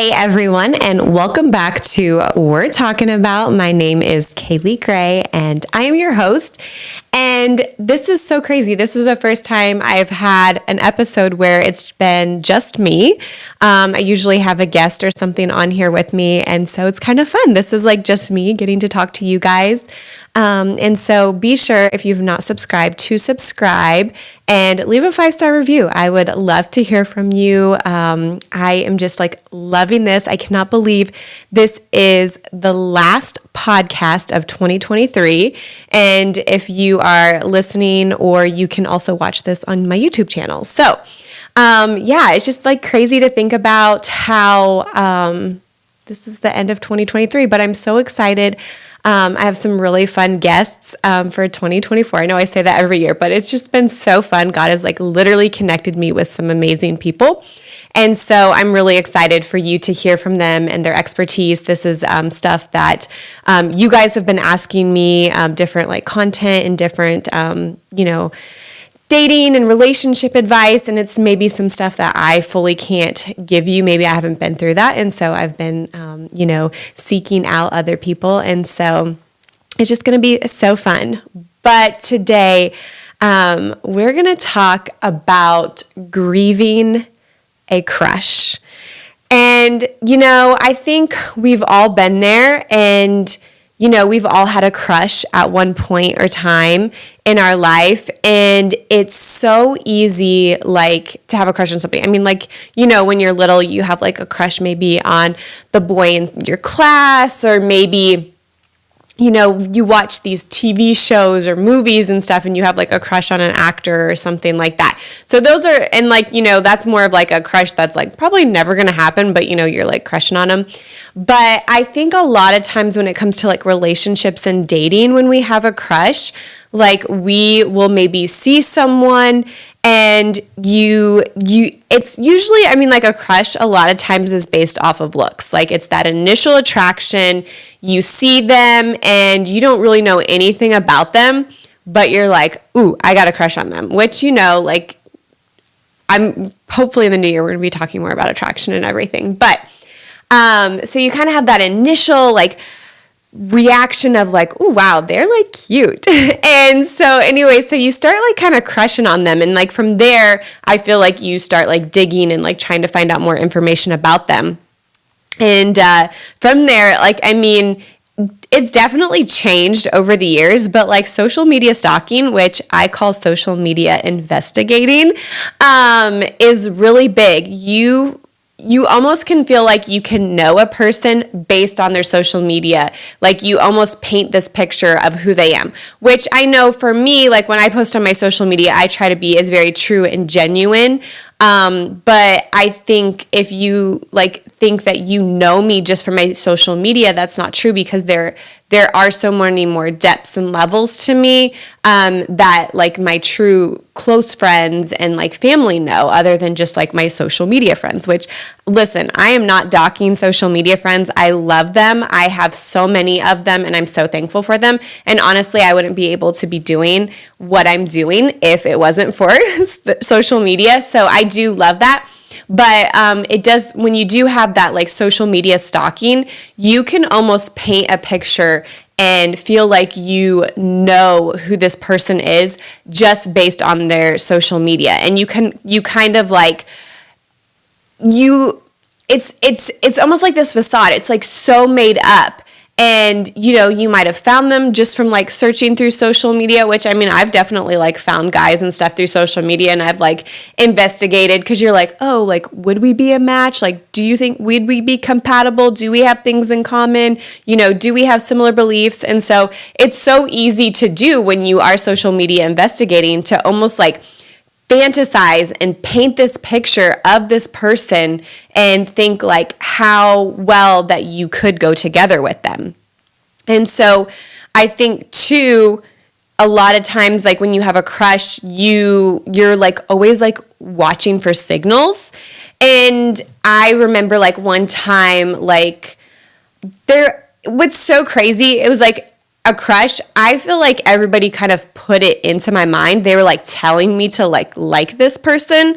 Hey everyone, and welcome back to We're Talking About. My name is Kaley Gray, and I am your host. And this is so crazy. This is the first time I've had an episode where it's been just me. I usually have a guest or something on here with me, and so it's kind of fun. This is like just me getting to talk to you guys. And so be sure, if you've not subscribed, to subscribe and leave a 5-star review. I would love to hear from you. I am just like loving this. I cannot believe this is the last podcast of 2023. And if you are listening, or you can also watch this on my YouTube channel. So, it's just like crazy to think about how this is the end of 2023, but I'm so excited. I have some really fun guests for 2024. I know I say that every year, but it's just been so fun. God has like literally connected me with some amazing people. And so I'm really excited for you to hear from them and their expertise. This is stuff that you guys have been asking me, different like content and different, dating and relationship advice, and it's maybe some stuff that I fully can't give you. Maybe I haven't been through that, and so I've been, seeking out other people, and so it's just going to be so fun. But today, we're going to talk about grieving a crush. And, I think we've all been there, and we've all had a crush at one point or time in our life, and it's so easy, like, to have a crush on somebody. I mean, like, when you're little, you have, like, a crush maybe on the boy in your class, or maybe, you watch these TV shows or movies and stuff, and you have, like, a crush on an actor or something like that. So those are, and, like, that's more of, like, a crush that's, like, probably never going to happen, but, you're, like, crushing on them. But I think a lot of times when it comes to, like, relationships and dating, when we have a crush, like, we will maybe see someone, and it's usually, like, a crush a lot of times is based off of looks. Like, it's that initial attraction. You see them and you don't really know anything about them, but you're like, ooh, I got a crush on them, which, I'm hopefully in the new year, we're going to be talking more about attraction and everything. But, so you kind of have that initial, like, reaction of like, oh, wow, they're like cute. And so anyway, so you start like kind of crushing on them. And like from there, I feel like you start like digging and like trying to find out more information about them. And from there, like, it's definitely changed over the years, but like social media stalking, which I call social media investigating, is really big. You almost can feel like you can know a person based on their social media. Like you almost paint this picture of who they am, which I know for me, like when I post on my social media, I try to be as very true and genuine. But I think if you like think that you know me just from my social media, that's not true, because there are so many more depths and levels to me that like my true close friends and like family know, other than just like my social media friends, which, listen, I am not docking social media friends. I love them. I have so many of them, and I'm so thankful for them. And honestly, I wouldn't be able to be doing what I'm doing if it wasn't for social media. So I do love that. But it does, when you do have that like social media stalking, you can almost paint a picture and feel like you know who this person is just based on their social media. And you kind of like, it's almost like this facade. It's like so made up. And, you might have found them just from like searching through social media, which I've definitely like found guys and stuff through social media, and I've like investigated, because you're like, oh, like, would we be a match? Like, do you think we'd be compatible? Do we have things in common? Do we have similar beliefs? And so it's so easy to do when you are social media investigating, to almost like fantasize and paint this picture of this person and think like how well that you could go together with them. And so I think too, a lot of times, like when you have a crush, you're like always like watching for signals. And I remember like one time, like what's so crazy, it was like a crush, I feel like everybody kind of put it into my mind. They were like telling me to like this person.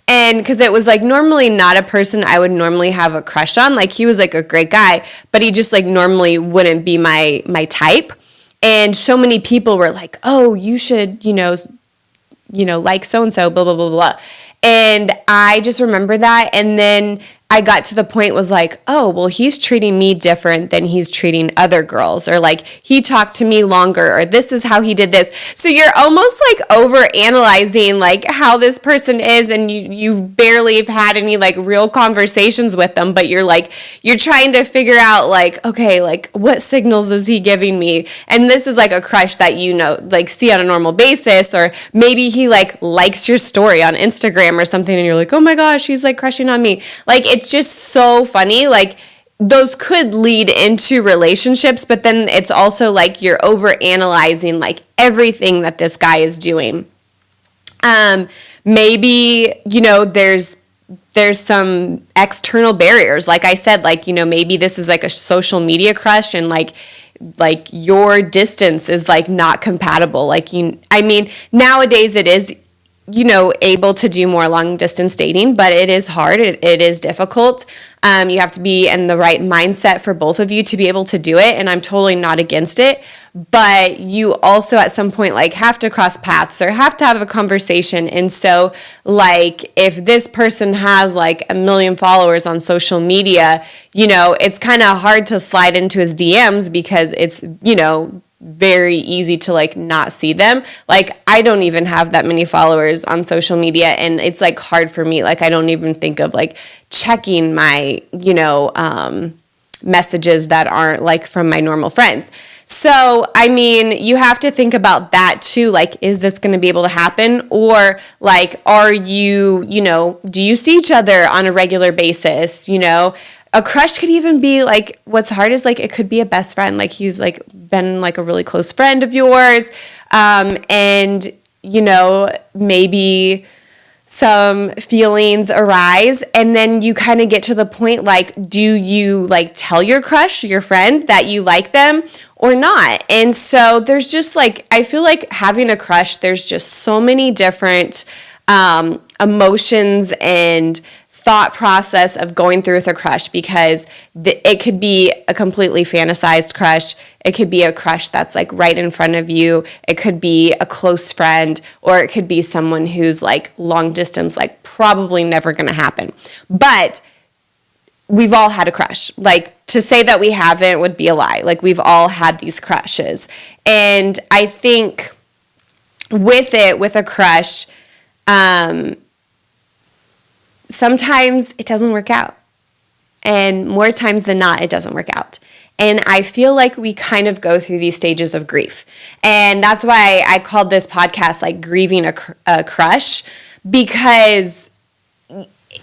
And because it was like normally not a person I would normally have a crush on. Like he was like a great guy, but he just like normally wouldn't be my type. And so many people were like, oh, you should, like so-and-so, blah, blah, blah, blah. And I just remember that. And then I got to the point was like, oh, well, he's treating me different than he's treating other girls, or like he talked to me longer, or this is how he did this. So you're almost like over analyzing like how this person is, and you barely have had any like real conversations with them, but you're trying to figure out like, okay, like what signals is he giving me? And this is like a crush that like see on a normal basis, or maybe he like likes your story on Instagram or something, and you're like, oh my gosh, he's like crushing on me. Like it's just so funny. Like those could lead into relationships, but then it's also like you're over analyzing like everything that this guy is doing. Maybe, there's some external barriers. Like I said, like, maybe this is like a social media crush, and like your distance is like not compatible. Like nowadays it is able to do more long distance dating, but it is hard. It is difficult. You have to be in the right mindset for both of you to be able to do it. And I'm totally not against it, but you also at some point like have to cross paths or have to have a conversation. And so like if this person has like 1 million followers on social media, it's kind of hard to slide into his DMs because it's, very easy to like not see them. Like I don't even have that many followers on social media, and it's like hard for me. Like I don't even think of like checking my messages that aren't like from my normal friends. So you have to think about that too. Like, is this going to be able to happen? Or like, are you, do you see each other on a regular basis? A crush could even be like, what's hard is like, it could be a best friend. Like he's like been like a really close friend of yours. And, maybe some feelings arise, and then you kind of get to the point, like, do you like tell your crush, your friend, that you like them or not? And so there's just like, I feel like having a crush, there's just so many different emotions and thought process of going through with a crush, because it could be a completely fantasized crush. It could be a crush that's like right in front of you. It could be a close friend, or it could be someone who's like long distance, like probably never going to happen. But we've all had a crush. Like to say that we haven't would be a lie. Like we've all had these crushes. And I think with a crush, sometimes it doesn't work out, and more times than not, it doesn't work out. And I feel like we kind of go through these stages of grief. And that's why I called this podcast like Grieving a Crush, because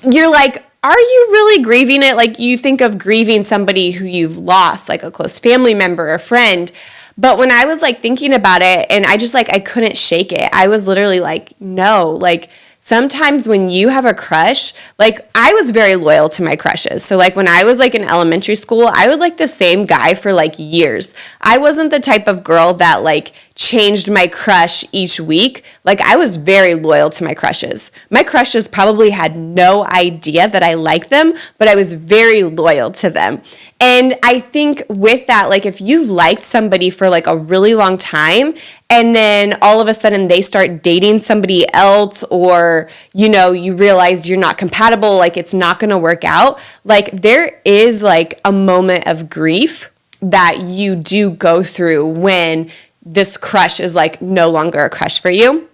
you're like, are you really grieving it? Like you think of grieving somebody who you've lost, like a close family member or friend. But when I was like thinking about it, and I just like, I couldn't shake it. I was literally like, no, like sometimes when you have a crush, like I was very loyal to my crushes. So like when I was like in elementary school, I would like the same guy for like years. I wasn't the type of girl that like changed my crush each week. Like I was very loyal to my crushes. My crushes probably had no idea that I liked them, but I was very loyal to them. And I think with that, like if you've liked somebody for like a really long time, and then all of a sudden they start dating somebody else, or, you realize you're not compatible, like it's not going to work out, like there is like a moment of grief that you do go through when this crush is like no longer a crush for you.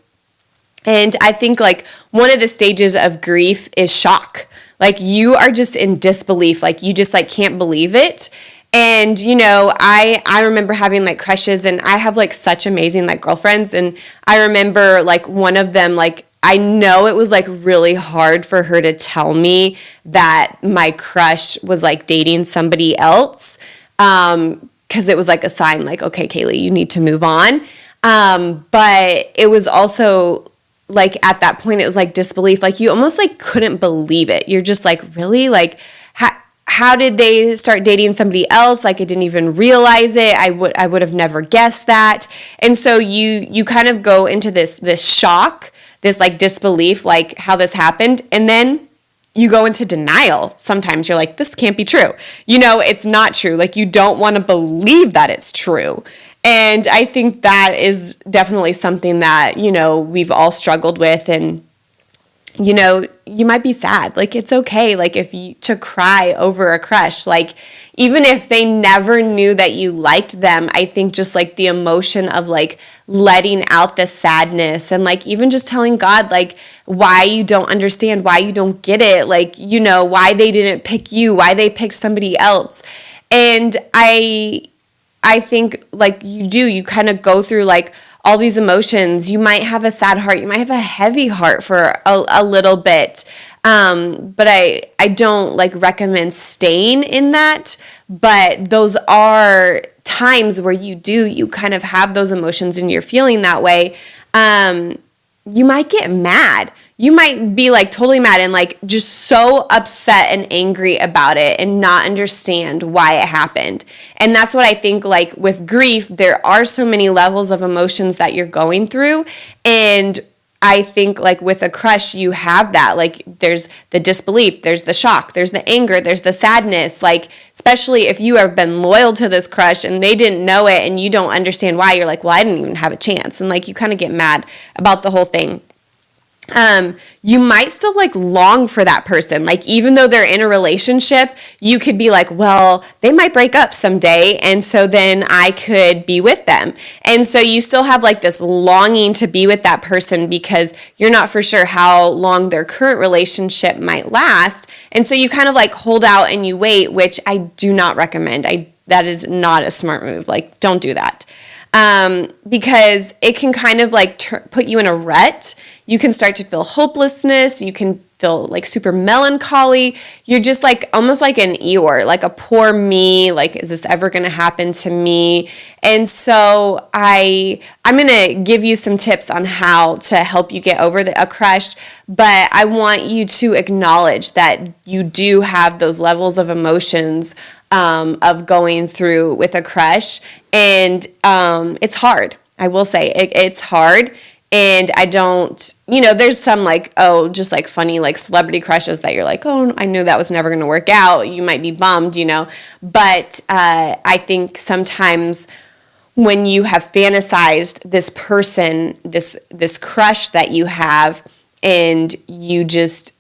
And I think like one of the stages of grief is shock. Like you are just in disbelief, like you just like can't believe it. And, I remember having like crushes, and I have like such amazing like girlfriends. And I remember like one of them, like I know it was like really hard for her to tell me that my crush was like dating somebody else. Because it was like a sign like, okay, Kaley, you need to move on. But it was also like at that point, it was like disbelief. Like you almost like couldn't believe it. You're just like, really? Like, how did they start dating somebody else? Like I didn't even realize it. I would have never guessed that. And so you kind of go into this shock this like disbelief, like how this happened. And then you go into denial. Sometimes you're like, this can't be true. It's not true. Like, you don't want to believe that it's true. And I think that is definitely something that, we've all struggled with. And, you might be sad. Like, it's okay. Like, to cry over a crush, like, even if they never knew that you liked them, I think just like the emotion of like letting out the sadness and like even just telling God like why you don't understand, why you don't get it, like, why they didn't pick you, why they picked somebody else. And I think like you kind of go through like all these emotions. You might have a sad heart. You might have a heavy heart for a little bit. But I don't like recommend staying in that, but those are times where you kind of have those emotions and you're feeling that way. You might get mad. You might be like totally mad and like just so upset and angry about it and not understand why it happened. And that's what I think like with grief, there are so many levels of emotions that you're going through. And I think like with a crush, you have that, like there's the disbelief, there's the shock, there's the anger, there's the sadness, like especially if you have been loyal to this crush and they didn't know it and you don't understand why, you're like, well, I didn't even have a chance. And like you kind of get mad about the whole thing. You might still like long for that person. Like even though they're in a relationship, you could be like, well, they might break up someday. And so then I could be with them. And so you still have like this longing to be with that person because you're not for sure how long their current relationship might last. And so you kind of like hold out and you wait, which I do not recommend. That is not a smart move. Like don't do that. Because it can kind of like put you in a rut. You can start to feel hopelessness. You can feel like super melancholy. You're just like almost like an Eeyore, like a poor me. Like, is this ever going to happen to me? And so I'm going to give you some tips on how to help you get over a crush. But I want you to acknowledge that you do have those levels of emotions of going through with a crush. And it's hard. I will say it's hard. And I don't, there's some like, just like funny like celebrity crushes that you're like, oh, I knew that was never going to work out. You might be bummed, But I think sometimes when you have fantasized this person, this crush that you have, and you just,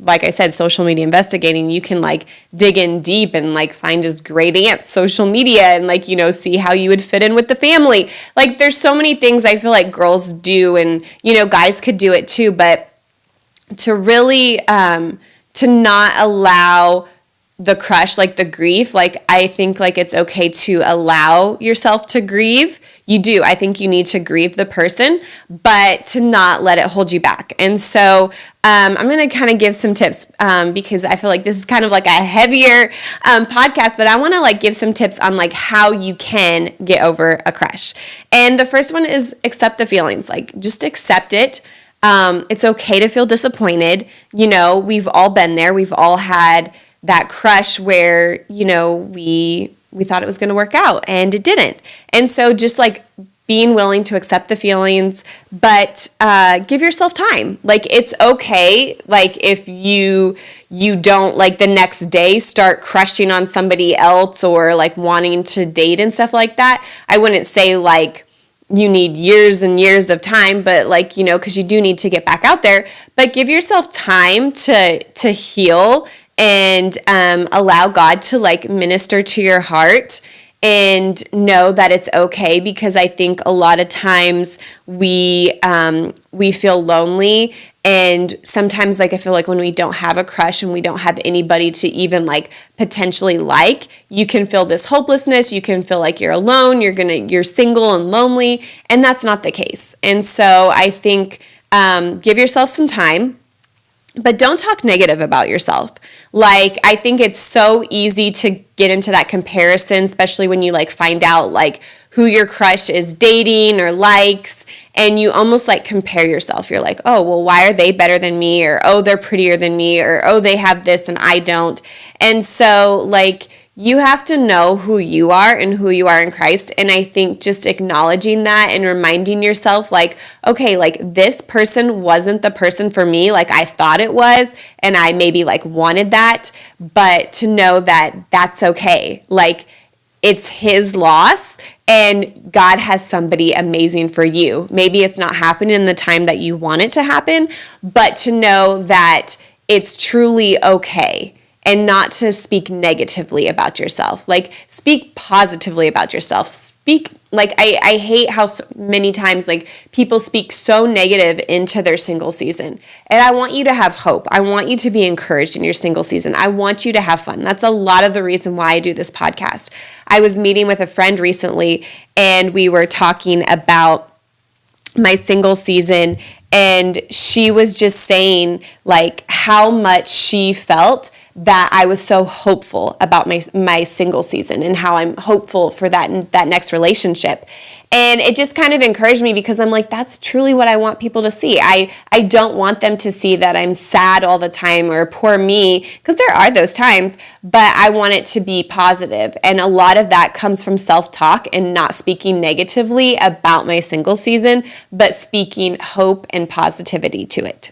like I said, social media investigating, you can like dig in deep and like find his great aunt's social media and like, see how you would fit in with the family. Like there's so many things I feel like girls do and, guys could do it too, but to really, to not allow the crush, like the grief, like I think like it's okay to allow yourself to grieve. You do. I think you need to grieve the person, but to not let it hold you back. And so I'm going to kind of give some tips because I feel like this is kind of like a heavier podcast, but I want to like give some tips on like how you can get over a crush. And the first one is accept the feelings. Like just accept it. It's okay to feel disappointed. We've all been there. We've all had that crush where, we thought it was going to work out and it didn't. And so just like being willing to accept the feelings, but give yourself time. Like it's okay. Like if you don't like the next day start crushing on somebody else or like wanting to date and stuff like that. I wouldn't say like you need years and years of time, but like, because you do need to get back out there, but give yourself time to heal and allow God to like minister to your heart and know that it's okay, because I think a lot of times we feel lonely, and sometimes like I feel like when we don't have a crush and we don't have anybody to even like potentially like, you can feel this hopelessness, you can feel like you're alone, you're single and lonely, and that's not the case. And so I think give yourself some time. But don't talk negative about yourself. Like, I think it's so easy to get into that comparison, especially when you like find out like who your crush is dating or likes, and you almost like compare yourself. You're like, oh, well, why are they better than me? Or, oh, they're prettier than me, or, oh, they have this and I don't. And so like you have to know who you are and who you are in Christ. And I think just acknowledging that and reminding yourself, like, okay, like this person wasn't the person for me, like I thought it was, and I maybe like wanted that, but to know that that's okay. Like, it's his loss and God has somebody amazing for you. Maybe it's not happening in the time that you want it to happen, but to know that it's truly okay and not to speak negatively about yourself. Like, speak positively about yourself. Speak, like, I hate how so many times, like, people speak so negative into their single season. And I want you to have hope. I want you to be encouraged in your single season. I want you to have fun. That's a lot of the reason why I do this podcast. I was meeting with a friend recently, and we were talking about my single season, and she was just saying, like, how much she felt that I was so hopeful about my single season and how I'm hopeful for that next relationship. And it just kind of encouraged me because I'm like, that's truly what I want people to see. I don't want them to see that I'm sad all the time or poor me, because there are those times, but I want it to be positive. And a lot of that comes from self-talk and not speaking negatively about my single season, but speaking hope and positivity to it.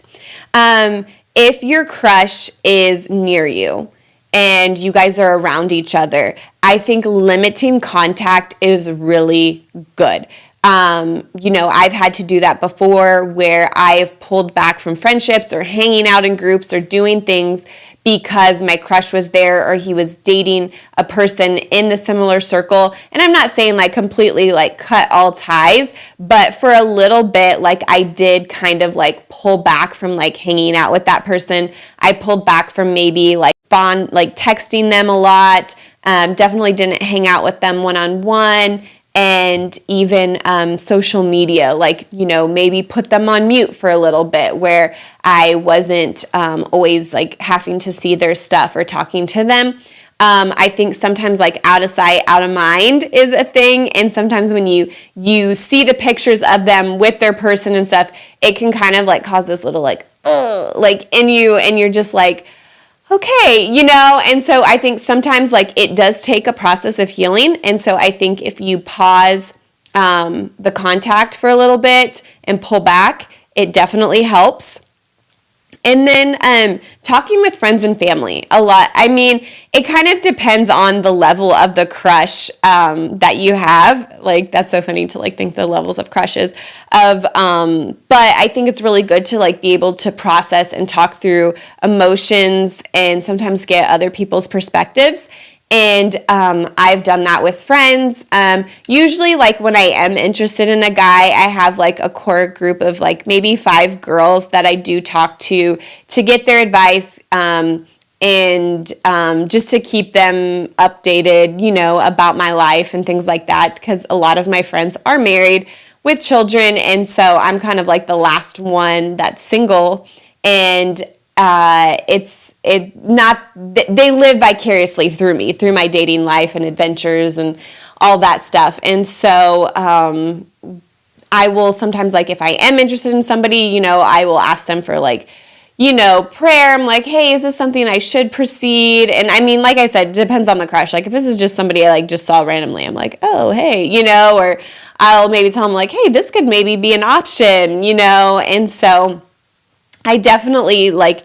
If your crush is near you and you guys are around each other, I think limiting contact is really good. I've had to do that before where I've pulled back from friendships or hanging out in groups or doing things because my crush was there or he was dating a person in the similar circle. And I'm not saying like completely like cut all ties, but for a little bit, like I did kind of like pull back from like hanging out with that person. I pulled back from maybe like texting them a lot. Definitely didn't hang out with them one-on-one. And even social media, like, maybe put them on mute for a little bit where I wasn't always like having to see their stuff or talking to them. I think sometimes like out of sight, out of mind is a thing. And sometimes when you see the pictures of them with their person and stuff, it can kind of like cause this little like in you, and you're just like, okay, and so I think sometimes like it does take a process of healing. And so I think if you pause the contact for a little bit and pull back, it definitely helps. And then talking with friends and family a lot. I mean, it kind of depends on the level of the crush that you have. Like, that's so funny to like think the levels of crushes of, but I think it's really good to like be able to process and talk through emotions and sometimes get other people's perspectives. And I've done that with friends. Usually, like when I am interested in a guy, I have like a core group of like maybe 5 girls that I do talk to get their advice and just to keep them updated, about my life and things like that. Because a lot of my friends are married with children, and so I'm kind of like the last one that's single, and they live vicariously through me, through my dating life and adventures and all that stuff. And so I will sometimes, like, if I am interested in somebody, I will ask them for like, prayer. I'm like, hey, is this something I should proceed? And I mean, like I said, it depends on the crush. Like if this is just somebody I like just saw randomly, I'm like, oh, hey, or I'll maybe tell them like, hey, this could maybe be an option, and so I definitely like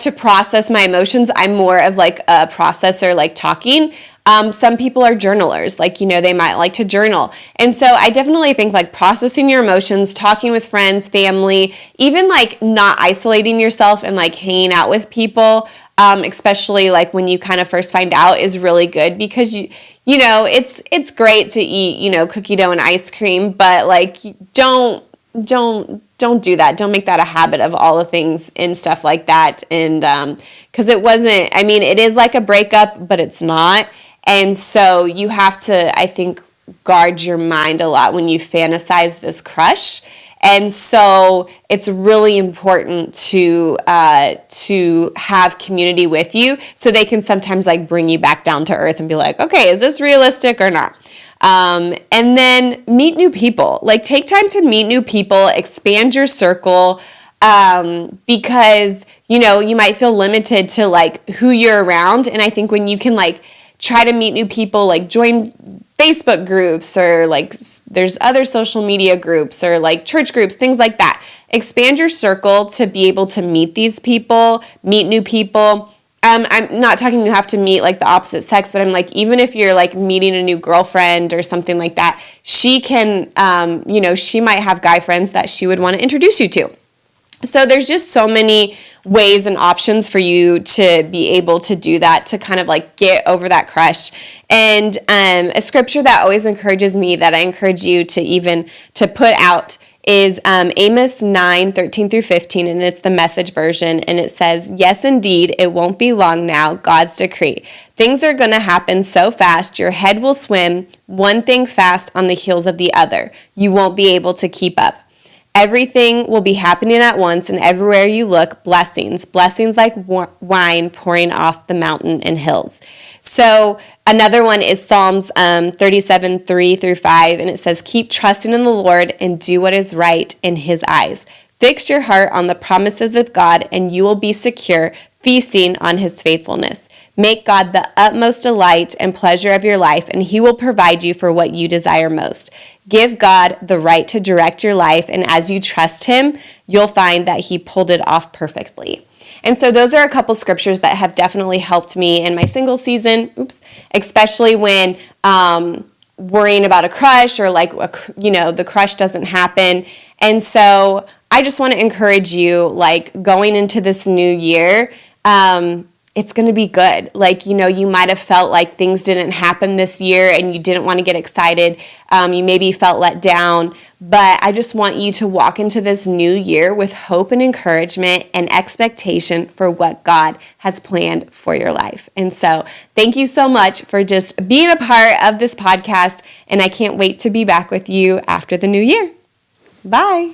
to process my emotions. I'm more of like a processor, like talking. Some people are journalers, like, they might like to journal. And so I definitely think like processing your emotions, talking with friends, family, even like not isolating yourself and like hanging out with people, especially like when you kind of first find out, is really good because it's great to eat, cookie dough and ice cream, but like don't do that. Don't make that a habit of all the things and stuff like that. And because it is like a breakup, but it's not. And so you have to, I think, guard your mind a lot when you fantasize this crush. And so it's really important to have community with you so they can sometimes like bring you back down to earth and be like, okay, is this realistic or not? And then meet new people. Like take time to meet new people, expand your circle, because, you might feel limited to like who you're around. And I think when you can like try to meet new people, like join Facebook groups, or like there's other social media groups, or like church groups, things like that. Expand your circle to be able to meet these people, meet new people. I'm not talking you have to meet like the opposite sex, but I'm like, even if you're like meeting a new girlfriend or something like that, she can, she might have guy friends that she would want to introduce you to. So there's just so many ways and options for you to be able to do that, to kind of like get over that crush. And a scripture that always encourages me, that I encourage you to even to put out, is Amos 9:13-15, and it's the Message version, and it says, "Yes, indeed, it won't be long now, God's decree. Things are going to happen so fast, your head will swim, one thing fast on the heels of the other. You won't be able to keep up. Everything will be happening at once, and everywhere you look, blessings like wine pouring off the mountain and hills." So another one is Psalms 37:3-5, and it says, "Keep trusting in the Lord and do what is right in his eyes. Fix your heart on the promises of God, and you will be secure, feasting on his faithfulness. Make God the utmost delight and pleasure of your life, and he will provide you for what you desire most. Give God the right to direct your life, and as you trust him, you'll find that he pulled it off perfectly." And so those are a couple scriptures that have definitely helped me in my single season, especially when worrying about a crush, or like, the crush doesn't happen. And so I just want to encourage you, like, going into this new year, it's going to be good. Like, you might have felt like things didn't happen this year and you didn't want to get excited. You maybe felt let down, but I just want you to walk into this new year with hope and encouragement and expectation for what God has planned for your life. And so thank you so much for just being a part of this podcast, and I can't wait to be back with you after the new year. Bye.